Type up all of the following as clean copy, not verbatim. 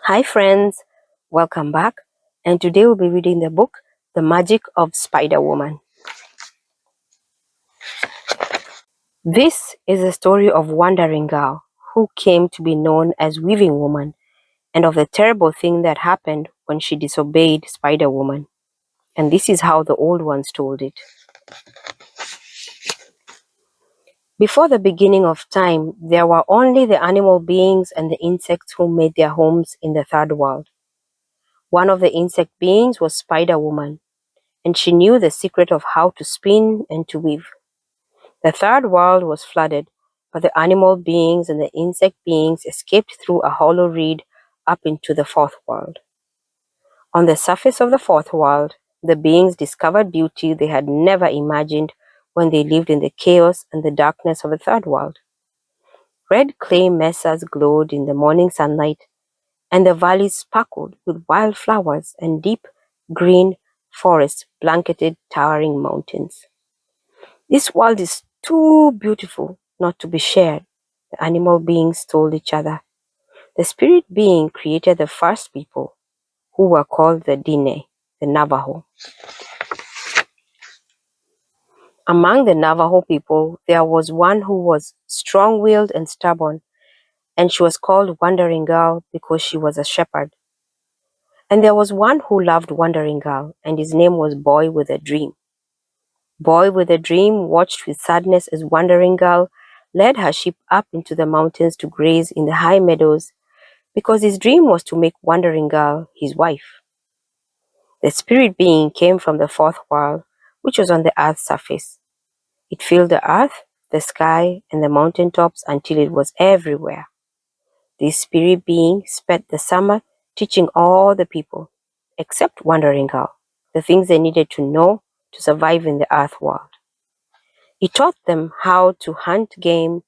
Hi friends, welcome back, and today we'll be reading the book The Magic of Spider-Woman. This is the story of Wandering Girl who came to be known as Weaving Woman and of the terrible thing that happened when she disobeyed Spider-Woman. And this is how the old ones told it. Before the beginning of time, there were only the animal beings and the insects who made their homes in the third world. One of the insect beings was Spider-Woman, and she knew the secret of how to spin and to weave. The third world was flooded, but the animal beings and the insect beings escaped through a hollow reed up into the fourth world. On the surface of the fourth world, the beings discovered beauty they had never imagined when they lived in the chaos and the darkness of the third world. Red clay mesas glowed in the morning sunlight, and the valleys sparkled with wild flowers, and deep green forests blanketed towering mountains. This world is too beautiful not to be shared, the animal beings told each other. The spirit being created the first people, who were called the Dineh, the Navajo. Among the Navajo people, there was one who was strong-willed and stubborn, and she was called Wandering Girl because she was a shepherd. And there was one who loved Wandering Girl, and his name was Boy with a Dream. Boy with a Dream watched with sadness as Wandering Girl led her sheep up into the mountains to graze in the high meadows, because his dream was to make Wandering Girl his wife. The spirit being came from the fourth world, which was on the earth's surface. It filled the earth, the sky, and the mountain tops until it was everywhere. This spirit being spent the summer teaching all the people, except Wandering Girl, the things they needed to know to survive in the earth world. He taught them how to hunt game,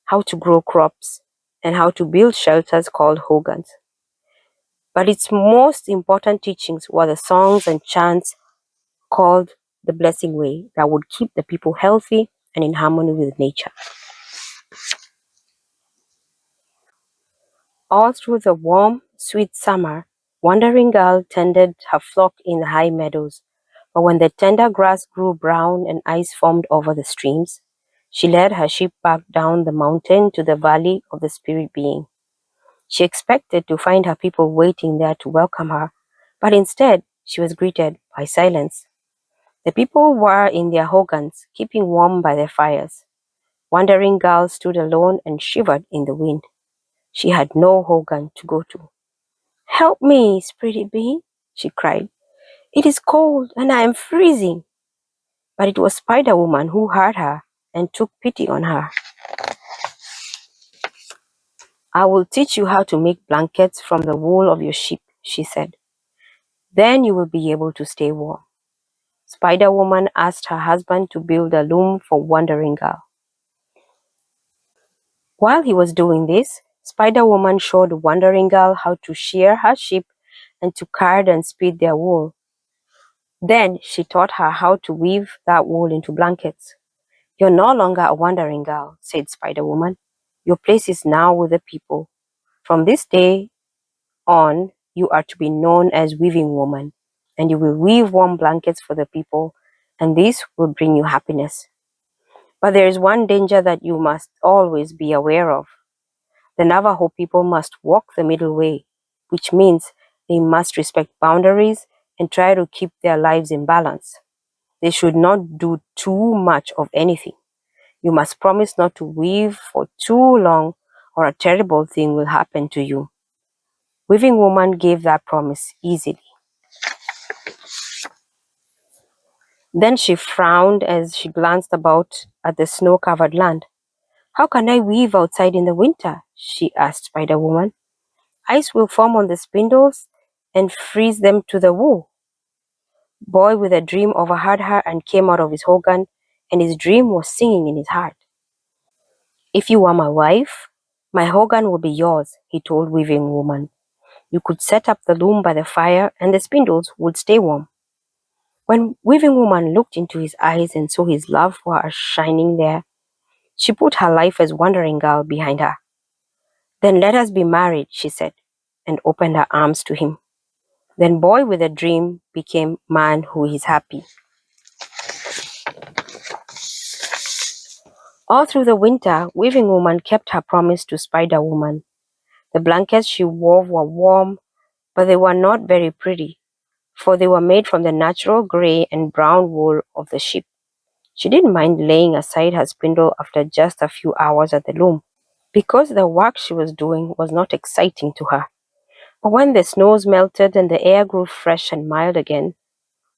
how to grow crops, and how to build shelters called hogans. But its most important teachings were the songs and chants called the Blessing Way that would keep the people healthy and in harmony with nature. All through the warm, sweet summer, Wandering Girl tended her flock in the high meadows, but when the tender grass grew brown and ice formed over the streams, she led her sheep back down the mountain to the valley of the spirit being. She expected to find her people waiting there to welcome her, but instead she was greeted by silence. The people were in their hogans, keeping warm by their fires. Wandering Girl stood alone and shivered in the wind. She had no hogan to go to. "Help me, spirit being," she cried. "It is cold and I am freezing." But it was Spider-Woman who heard her and took pity on her. "I will teach you how to make blankets from the wool of your sheep," she said. "Then you will be able to stay warm." Spider-Woman asked her husband to build a loom for Wandering Girl. While he was doing this, Spider-Woman showed Wandering Girl how to shear her sheep and to card and spin their wool. Then she taught her how to weave that wool into blankets. "You're no longer a Wandering Girl," said Spider-Woman. "Your place is now with the people. From this day on, you are to be known as Weaving Woman, and you will weave warm blankets for the people, and this will bring you happiness. But there is one danger that you must always be aware of. The Navajo people must walk the middle way, which means they must respect boundaries and try to keep their lives in balance. They should not do too much of anything. You must promise not to weave for too long, or a terrible thing will happen to you." Weaving Woman gave that promise easily. Then she frowned as she glanced about at the snow-covered land. "How can I weave outside in the winter?" she asked Spider-Woman. "Ice will form on the spindles and freeze them to the wool." Boy with a Dream overheard her and came out of his hogan, and his dream was singing in his heart. "If you are my wife, my hogan will be yours," he told Weaving Woman. "You could set up the loom by the fire and the spindles would stay warm." When Weaving Woman looked into his eyes and saw his love for her shining there, she put her life as Wandering Girl behind her. "Then let us be married," she said, and opened her arms to him. Then boy with a dream became man who is happy. All through the winter, Weaving Woman kept her promise to Spider Woman. The blankets she wove were warm, but they were not very pretty, for they were made from the natural gray and brown wool of the sheep. She didn't mind laying aside her spindle after just a few hours at the loom, because the work she was doing was not exciting to her. But when the snows melted and the air grew fresh and mild again,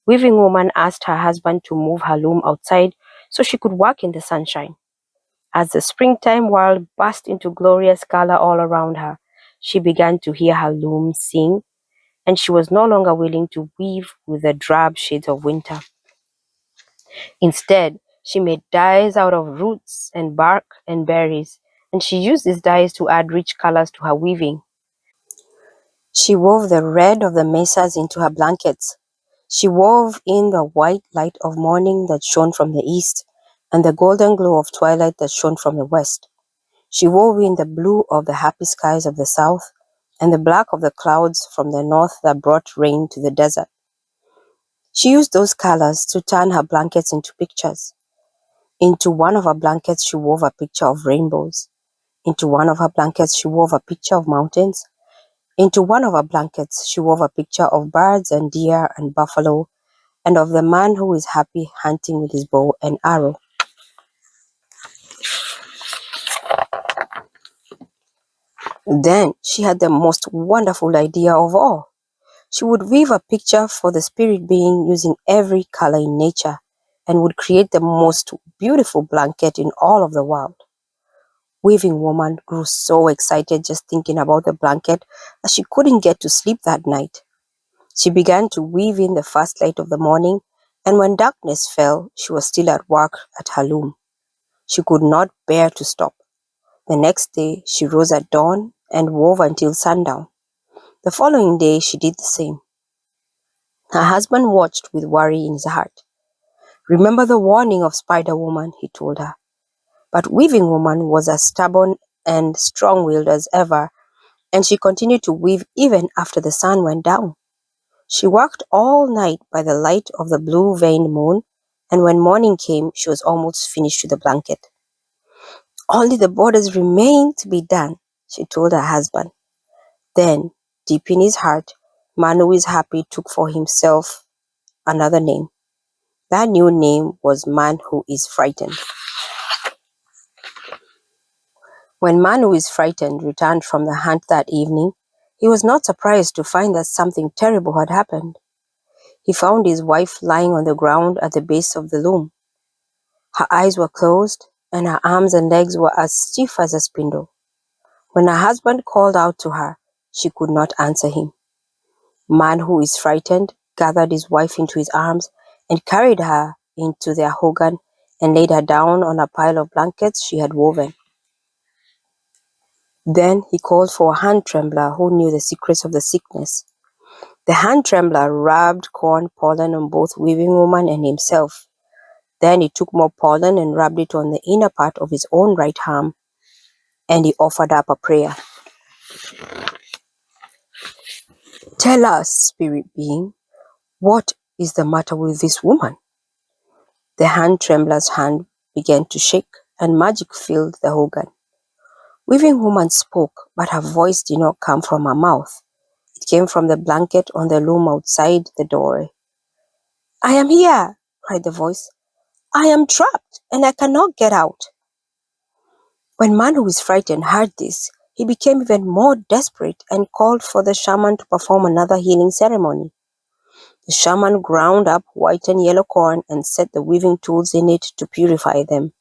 Weaving Woman asked her husband to move her loom outside so she could work in the sunshine. As the springtime world burst into glorious color all around her, she began to hear her loom sing, and she was no longer willing to weave with the drab shades of winter. Instead, she made dyes out of roots and bark and berries, and she used these dyes to add rich colors to her weaving. She wove the red of the mesas into her blankets. She wove in the white light of morning that shone from the east, and the golden glow of twilight that shone from the west. She wove in the blue of the happy skies of the south, and the black of the clouds from the north that brought rain to the desert. She used those colors to turn her blankets into pictures. Into one of her blankets she wove a picture of rainbows. Into one of her blankets she wove a picture of mountains. Into one of her blankets she wove a picture of birds and deer and buffalo, and of the man who is happy hunting with his bow and arrow. Then she had the most wonderful idea of all. She would weave a picture for the spirit being using every color in nature, and would create the most beautiful blanket in all of the world. Weaving Woman grew so excited just thinking about the blanket that she couldn't get to sleep that night. She began to weave in the first light of the morning, and when darkness fell, she was still at work at her loom. She could not bear to stop. The next day, she rose at dawn and wove until sundown. The following day, she did the same. Her husband watched with worry in his heart. "Remember the warning of Spider Woman," he told her. But Weaving Woman was as stubborn and strong-willed as ever, and she continued to weave even after the sun went down. She worked all night by the light of the blue-veined moon, and when morning came, she was almost finished with the blanket. "Only the borders remain to be done," she told her husband. Then, deep in his heart, Man who is happy took for himself another name. That new name was Man who is frightened. When Man who is frightened returned from the hunt that evening, he was not surprised to find that something terrible had happened. He found his wife lying on the ground at the base of the loom. Her eyes were closed, and her arms and legs were as stiff as a spindle. When her husband called out to her, she could not answer him. Man who is frightened gathered his wife into his arms and carried her into their hogan and laid her down on a pile of blankets she had woven. Then he called for a hand trembler who knew the secrets of the sickness. The hand trembler rubbed corn pollen on both Weaving Woman and himself. Then he took more pollen and rubbed it on the inner part of his own right arm, and he offered up a prayer. "Tell us, spirit being, what is the matter with this woman?" The hand trembler's hand began to shake, and magic filled the hogan. Weaving Woman spoke, but her voice did not come from her mouth. It came from the blanket on the loom outside the doorway. "I am here," cried the voice. "I am trapped, and I cannot get out." When Man who is frightened heard this, he became even more desperate and called for the shaman to perform another healing ceremony. The shaman ground up white and yellow corn and set the weaving tools in it to purify them.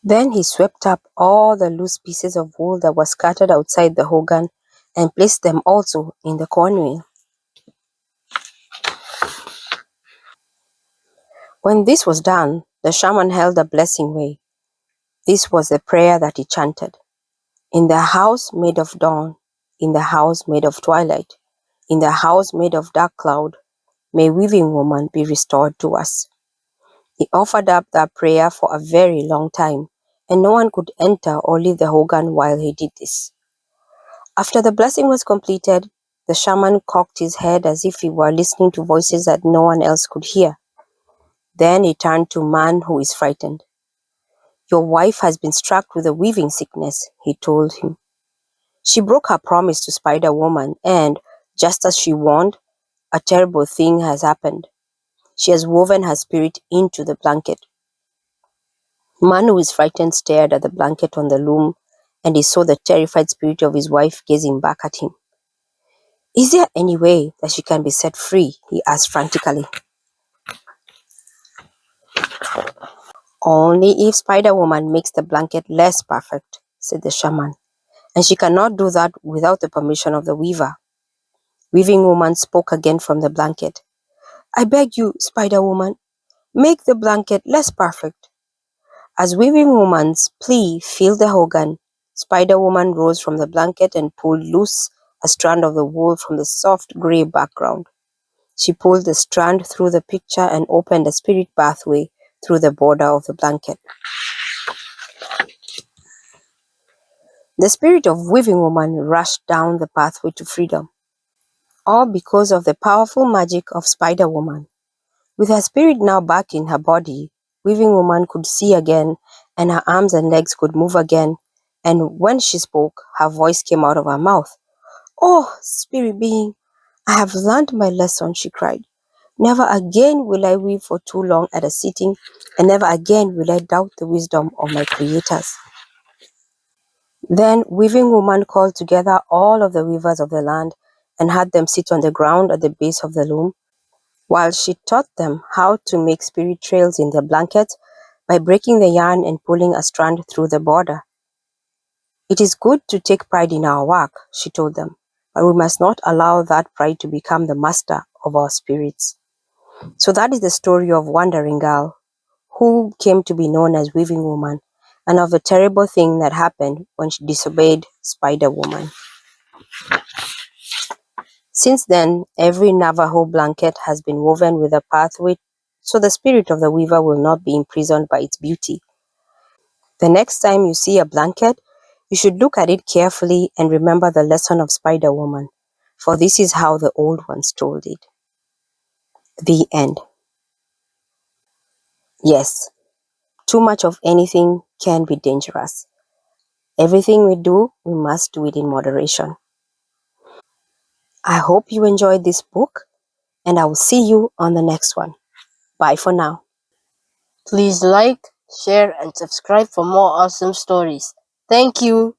Then he swept up all the loose pieces of wool that were scattered outside the hogan and placed them also in the cornmeal. When this was done, the shaman held a blessing way. This was the prayer that he chanted. "In the house made of dawn, in the house made of twilight, in the house made of dark cloud, may Weaving Woman be restored to us." He offered up that prayer for a very long time, and no one could enter or leave the hogan while he did this. After the blessing was completed, the shaman cocked his head as if he were listening to voices that no one else could hear. Then he turned to man who is frightened. Your wife has been struck with a weaving sickness, he told him. She broke her promise to Spider Woman and, just as she warned, a terrible thing has happened. She has woven her spirit into the blanket. Man who is frightened stared at the blanket on the loom, and he saw the terrified spirit of his wife gazing back at him. Is there any way that she can be set free? He asked frantically. Only if Spider Woman makes the blanket less perfect, said the shaman, and she cannot do that without the permission of the weaver. Weaving Woman spoke again from the blanket. I beg you, Spider Woman, make the blanket less perfect. As Weaving Woman's plea filled the organ, Spider Woman rose from the blanket and pulled loose a strand of the wool from the soft grey background. She pulled the strand through the picture and opened a spirit pathway through the border of the blanket. The spirit of Weaving Woman rushed down the pathway to freedom, all because of the powerful magic of Spider Woman. With her spirit now back in her body, Weaving Woman could see again, and her arms and legs could move again, and when she spoke, her voice came out of her mouth. Oh, spirit being, I have learned my lesson, she cried. Never again will I weave for too long at a sitting, and never again will I doubt the wisdom of my creators. Then Weaving Woman called together all of the weavers of the land and had them sit on the ground at the base of the loom, while she taught them how to make spirit trails in their blankets by breaking the yarn and pulling a strand through the border. It is good to take pride in our work, she told them, but we must not allow that pride to become the master of our spirits. So that is the story of Wandering Girl, who came to be known as Weaving Woman, and of the terrible thing that happened when she disobeyed Spider Woman. Since then, every Navajo blanket has been woven with a pathway so the spirit of the weaver will not be imprisoned by its beauty. The next time you see a blanket, you should look at it carefully and remember the lesson of Spider Woman, for this is how the old ones told it. The end. Yes, too much of anything can be dangerous. Everything we do, we must do it in moderation. I hope you enjoyed this book, and I will see you on the next one. Bye for now. Please like, share, and subscribe for more awesome stories. Thank you.